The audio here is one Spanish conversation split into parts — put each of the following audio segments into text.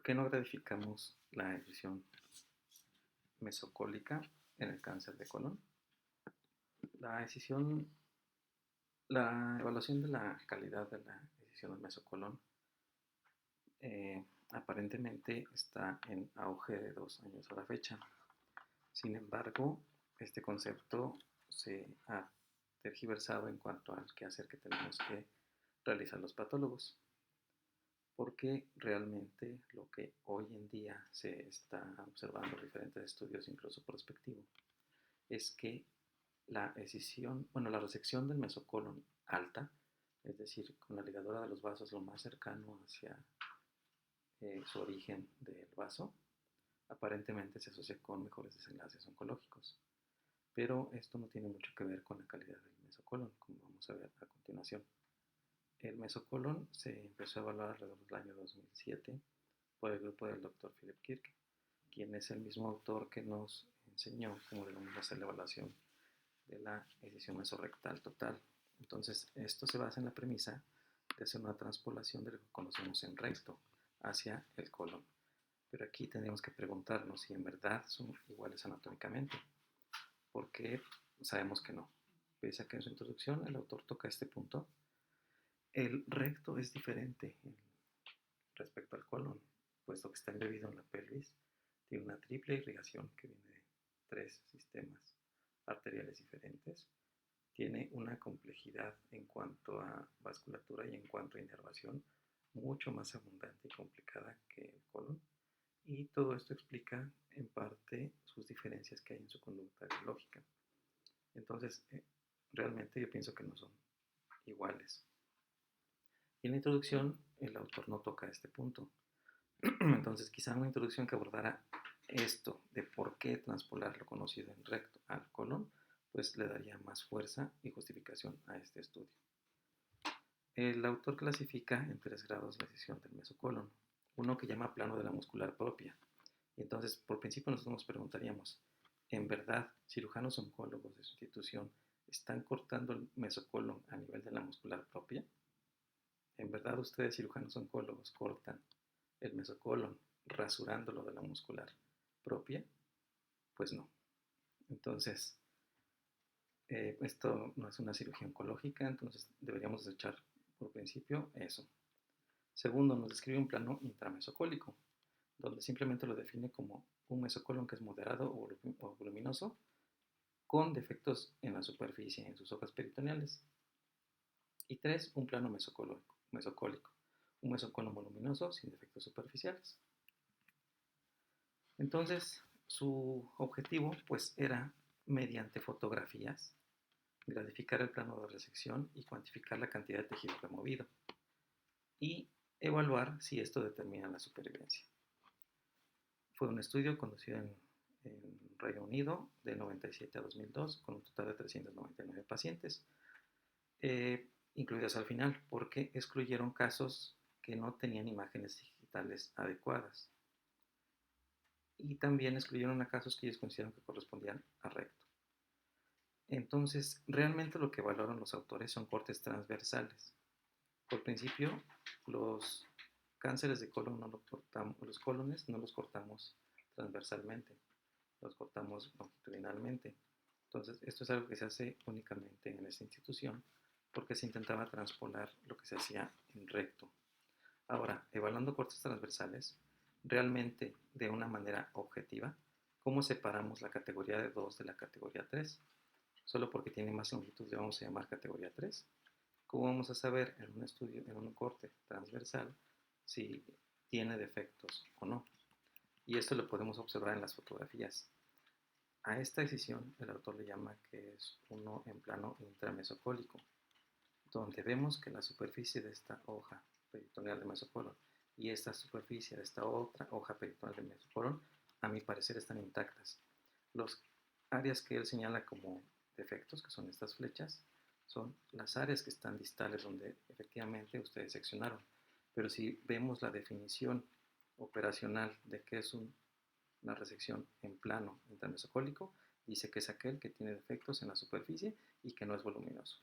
¿Por qué no gratificamos la decisión mesocólica en el cáncer de colon? La decisión, la evaluación de la calidad de la decisión del mesocolon aparentemente está en auge de 2 años a la fecha. Sin embargo, este concepto se ha tergiversado en cuanto al quehacer que tenemos que realizar los patólogos, porque realmente lo que hoy en día se está observando en diferentes estudios, incluso prospectivos, es que la resección del mesocolon alta, es decir, con la ligadura de los vasos lo más cercano hacia su origen del vaso, aparentemente se asocia con mejores desenlaces oncológicos. Pero esto no tiene mucho que ver con la calidad del mesocolon, como vamos a ver a continuación. El mesocolon se empezó a evaluar alrededor del año 2007 por el grupo del Dr. Philip Kirk, quien es el mismo autor que nos enseñó cómo debemos hacer la evaluación de la decisión mesorrectal total. Entonces, esto se basa en la premisa de hacer una transpolación de lo que conocemos en recto hacia el colon. Pero aquí tendríamos que preguntarnos si en verdad son iguales anatómicamente, porque sabemos que no. Pese a que en su introducción el autor toca este punto, el recto es diferente respecto al colon, puesto que está embebido en la pelvis, tiene una triple irrigación que viene de 3 sistemas arteriales diferentes, tiene una complejidad en cuanto a vasculatura y en cuanto a inervación mucho más abundante y complicada que el colon, y todo esto explica en parte sus diferencias que hay en su conducta biológica. Entonces, realmente yo pienso que no son iguales. Y en la introducción el autor no toca este punto. Entonces, quizá una introducción que abordara esto de por qué transpolar lo conocido en recto al colon, pues le daría más fuerza y justificación a este estudio. El autor clasifica en 3 grados la decisión del mesocolon, uno que llama plano de la muscular propia. Y entonces, por principio, nosotros nos preguntaríamos, ¿en verdad cirujanos oncólogos de su institución están cortando el mesocolon a nivel de la muscular propia? ¿En verdad ustedes, cirujanos oncólogos, cortan el mesocolon rasurándolo de la muscular propia? Pues no. Entonces, esto no es una cirugía oncológica, entonces deberíamos desechar por principio eso. Segundo, nos describe un plano intramesocólico, donde simplemente lo define como un mesocolon que es moderado o voluminoso, con defectos en la superficie, en sus hojas peritoneales. Y 3, un plano mesocólico, un mesocolon voluminoso sin defectos superficiales. Entonces, su objetivo pues era, mediante fotografías, gratificar el plano de resección y cuantificar la cantidad de tejido removido y evaluar si esto determina la supervivencia. Fue un estudio conducido en Reino Unido de 97 a 2002 con un total de 399 pacientes, incluidas al final, porque excluyeron casos que no tenían imágenes digitales adecuadas. Y también excluyeron a casos que ellos consideraron que correspondían a recto. Entonces, realmente lo que valoran los autores son cortes transversales. Por principio, los cánceres de colon no los cortamos, los colones no los cortamos transversalmente, los cortamos longitudinalmente. Entonces, esto es algo que se hace únicamente en esta institución porque se intentaba transpolar lo que se hacía en recto. Ahora, evaluando cortes transversales, realmente de una manera objetiva, ¿cómo separamos la categoría de 2 de la categoría 3? Solo porque tiene más longitud le vamos a llamar categoría 3. ¿Cómo vamos a saber en un estudio, en un corte transversal, si tiene defectos o no? Y esto lo podemos observar en las fotografías. A esta decisión el autor le llama que es uno en plano intramesocólico, donde vemos que la superficie de esta hoja peritoneal de mesocolon y esta superficie de esta otra hoja peritoneal de mesocolon, a mi parecer, están intactas. Los áreas que él señala como defectos, que son estas flechas, son las áreas que están distales donde efectivamente ustedes seccionaron. Pero si vemos la definición operacional de qué es una resección en plano intramesocólico, dice que es aquel que tiene defectos en la superficie y que no es voluminoso.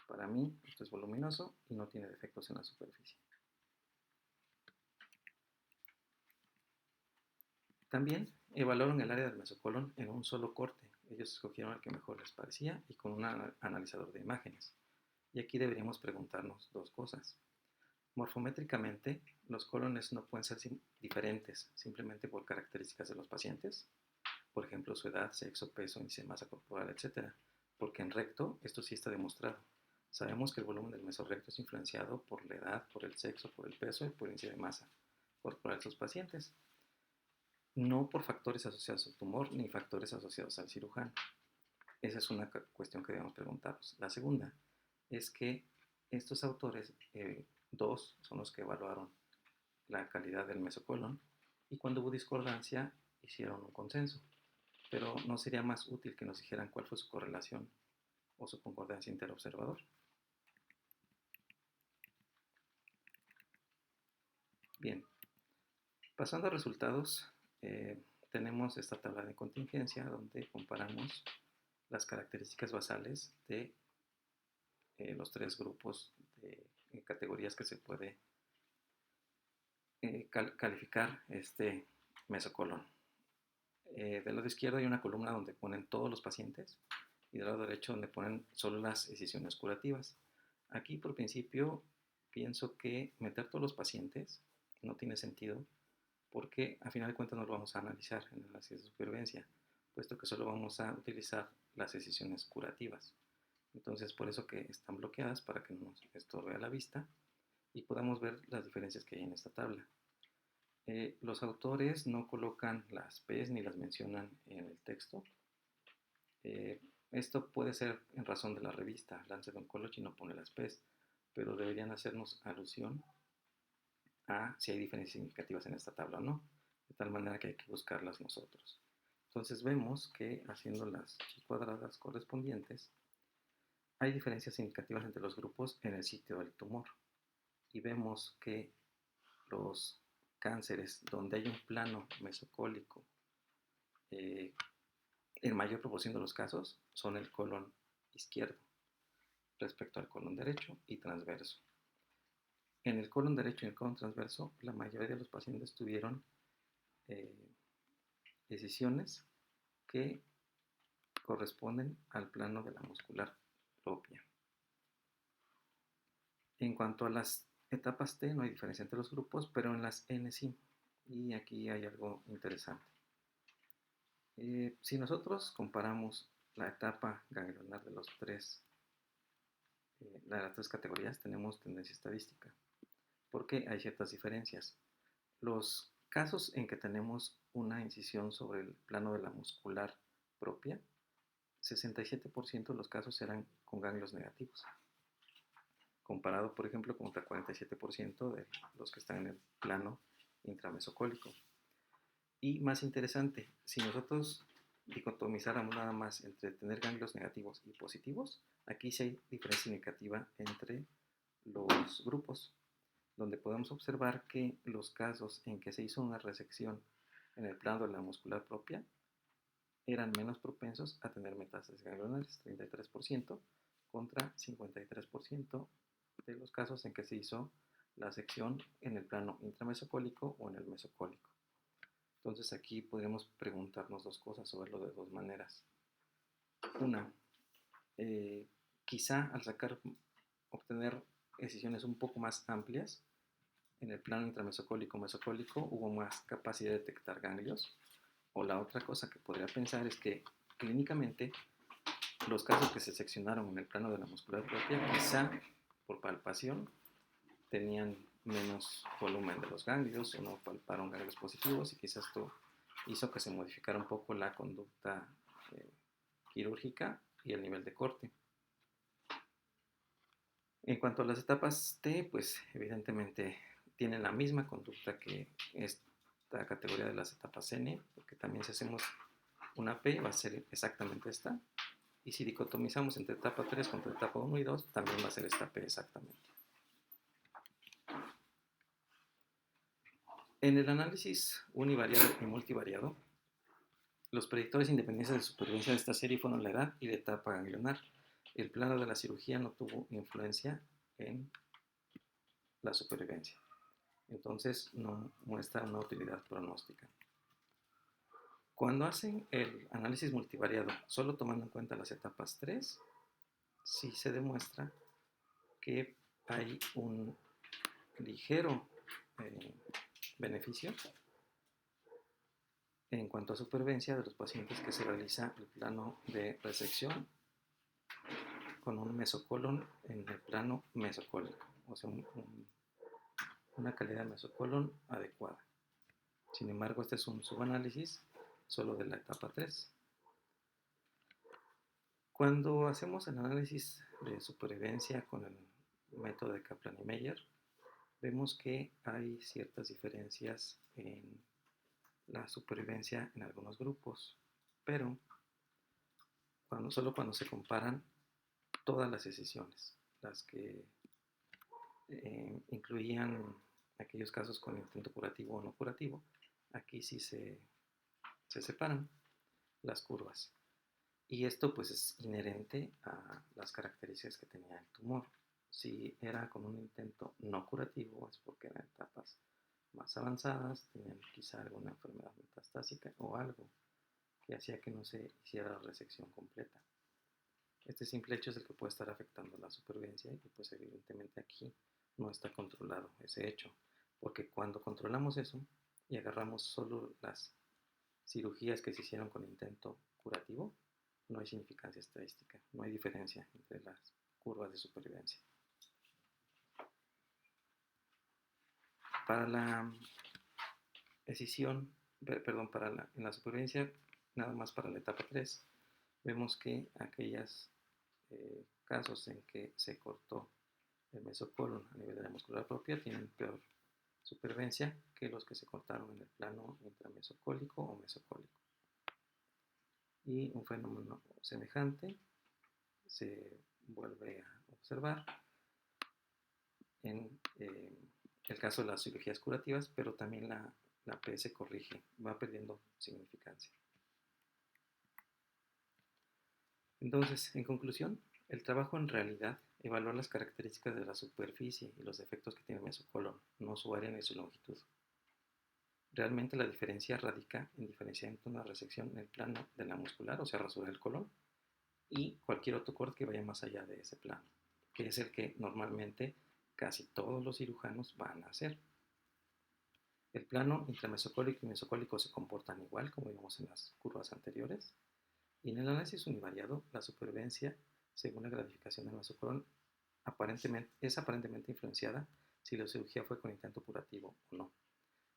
Para mí, esto es voluminoso y no tiene defectos en la superficie. También evaluaron el área del mesocolon en un solo corte. Ellos escogieron el que mejor les parecía y con un analizador de imágenes. Y aquí deberíamos preguntarnos dos cosas. Morfométricamente, los colones no pueden ser diferentes simplemente por características de los pacientes, por ejemplo, su edad, sexo, peso, índice de masa corporal, etc. Porque en recto esto sí está demostrado. Sabemos que el volumen del mesorrecto es influenciado por la edad, por el sexo, por el peso y por el índice de masa corporal de sus pacientes. No por factores asociados al tumor ni factores asociados al cirujano. Esa es una cuestión que debemos preguntarnos. La segunda es que estos autores, dos son los que evaluaron la calidad del mesocolon y cuando hubo discordancia hicieron un consenso. Pero ¿no sería más útil que nos dijeran cuál fue su correlación o su concordancia interobservador? Bien, pasando a resultados, tenemos esta tabla de contingencia donde comparamos las características basales de los tres grupos de categorías que se puede calificar este mesocolon. Del lado izquierdo hay una columna donde ponen todos los pacientes y del lado derecho donde ponen solo las decisiones curativas. Aquí por principio pienso que meter todos los pacientes no tiene sentido porque a final de cuentas no lo vamos a analizar en el análisis de supervivencia, puesto que solo vamos a utilizar las decisiones curativas. Entonces por eso que están bloqueadas para que no nos estorbe a la vista y podamos ver las diferencias que hay en esta tabla. Los autores no colocan las P's ni las mencionan en el texto. Esto puede ser en razón de la revista Lancet Oncology, no pone las P's, pero deberían hacernos alusión a si hay diferencias significativas en esta tabla o no, de tal manera que hay que buscarlas nosotros. Entonces vemos que haciendo las cuadradas correspondientes, hay diferencias significativas entre los grupos en el sitio del tumor. Y vemos que los cánceres donde hay un plano mesocólico en mayor proporción de los casos son el colon izquierdo respecto al colon derecho y transverso. En el colon derecho y el colon transverso, la mayoría de los pacientes tuvieron decisiones que corresponden al plano de la muscular propia. En cuanto a las etapas T, no hay diferencia entre los grupos, pero en las N sí. Y aquí hay algo interesante. Si nosotros comparamos la etapa ganglionar de las tres categorías, tenemos tendencia estadística, porque hay ciertas diferencias. Los casos en que tenemos una incisión sobre el plano de la muscular propia, 67% de los casos eran con ganglios negativos, comparado, por ejemplo, contra 47% de los que están en el plano intramesocólico. Y más interesante, si nosotros dicotomizáramos nada más entre tener ganglios negativos y positivos, aquí sí hay diferencia significativa entre los grupos, donde podemos observar que los casos en que se hizo una resección en el plano de la muscular propia eran menos propensos a tener metástasis ganglionares, 33% contra 53% de los casos en que se hizo la sección en el plano intramesocólico o en el mesocólico. Entonces aquí podríamos preguntarnos dos cosas o verlo de dos maneras. Una, quizá al obtener decisiones un poco más amplias en el plano intramesocólico mesocólico hubo más capacidad de detectar ganglios. O la otra cosa que podría pensar es que clínicamente los casos que se seccionaron en el plano de la muscular propia quizá por palpación tenían menos volumen de los ganglios o no palparon ganglios positivos y quizás esto hizo que se modificara un poco la conducta quirúrgica y el nivel de corte. En cuanto a las etapas T, pues evidentemente tienen la misma conducta que esta categoría de las etapas N, porque también si hacemos una P va a ser exactamente esta, y si dicotomizamos entre etapa 3 contra etapa 1 y 2, también va a ser esta P exactamente. En el análisis univariado y multivariado, los predictores independientes de supervivencia de esta serie fueron la edad y la etapa ganglionar. El plano de la cirugía no tuvo influencia en la supervivencia. Entonces no muestra una utilidad pronóstica. Cuando hacen el análisis multivariado solo tomando en cuenta las etapas 3, sí se demuestra que hay un ligero eh, beneficio en cuanto a supervivencia de los pacientes que se realiza el plano de resección con un mesocolon en el plano mesocólico, o sea, una calidad de mesocolon adecuada. Sin embargo, este es un subanálisis solo de la etapa 3. Cuando hacemos el análisis de supervivencia con el método de Kaplan y Meyer, vemos que hay ciertas diferencias en la supervivencia en algunos grupos, pero solo cuando se comparan todas las decisiones, las que incluían aquellos casos con intento curativo o no curativo, aquí sí se separan las curvas. Y esto pues es inherente a las características que tenía el tumor. Si era con un intento no curativo es porque eran etapas más avanzadas, tenían quizá alguna enfermedad metastásica o algo que hacía que no se hiciera la resección completa. Este simple hecho es el que puede estar afectando la supervivencia y pues evidentemente aquí no está controlado ese hecho, porque cuando controlamos eso y agarramos solo las cirugías que se hicieron con intento curativo, no hay significancia estadística, no hay diferencia entre las curvas de supervivencia. Para la decisión, perdón, en la supervivencia, nada más para la etapa 3, vemos que aquellos casos en que se cortó el mesocolon a nivel de la muscular propia tienen peor supervivencia que los que se cortaron en el plano intramesocólico o mesocólico. Y un fenómeno semejante se vuelve a observar en el caso de las cirugías curativas, pero también la P se corrige, va perdiendo significancia. Entonces, en conclusión, el trabajo en realidad evalúa las características de la superficie y los defectos que tiene el mesocolon, no su área ni su longitud. Realmente la diferencia radica en diferenciar entre una resección en el plano de la muscular, o sea, rasurar el colon, y cualquier otro corte que vaya más allá de ese plano, que es el que normalmente casi todos los cirujanos van a hacer. El plano intramesocólico y mesocólico se comportan igual, como vimos en las curvas anteriores, y en el análisis univariado, la supervivencia, según la gradificación del mesocolon, es aparentemente influenciada si la cirugía fue con intento curativo o no.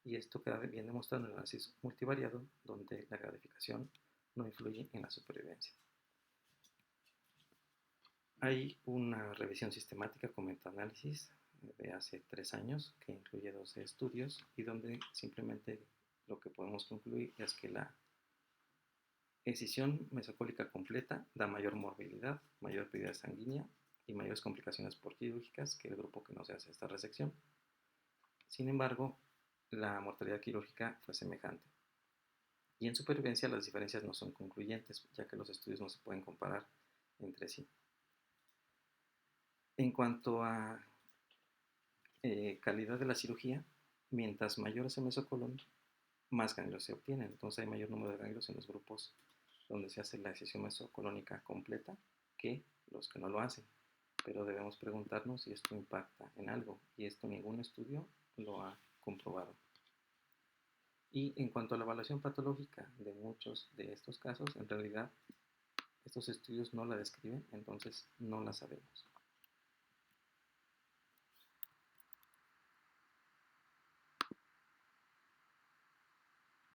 Y esto queda bien demostrado en el análisis multivariado, donde la gradificación no influye en la supervivencia. Hay una revisión sistemática con metaanálisis de hace 3 años que incluye 12 estudios y donde simplemente lo que podemos concluir es que la escisión mesocólica completa da mayor morbilidad, mayor pérdida sanguínea y mayores complicaciones quirúrgicas que el grupo que no se hace esta resección. Sin embargo, la mortalidad quirúrgica fue semejante. Y en supervivencia las diferencias no son concluyentes, ya que los estudios no se pueden comparar entre sí. En cuanto a calidad de la cirugía, mientras mayor es el mesocolon, más ganglios se obtienen. Entonces hay mayor número de ganglios en los grupos donde se hace la excisión mesocolónica completa que los que no lo hacen. Pero debemos preguntarnos si esto impacta en algo, y esto ningún estudio lo ha comprobado. Y en cuanto a la evaluación patológica de muchos de estos casos, en realidad estos estudios no la describen, entonces no la sabemos.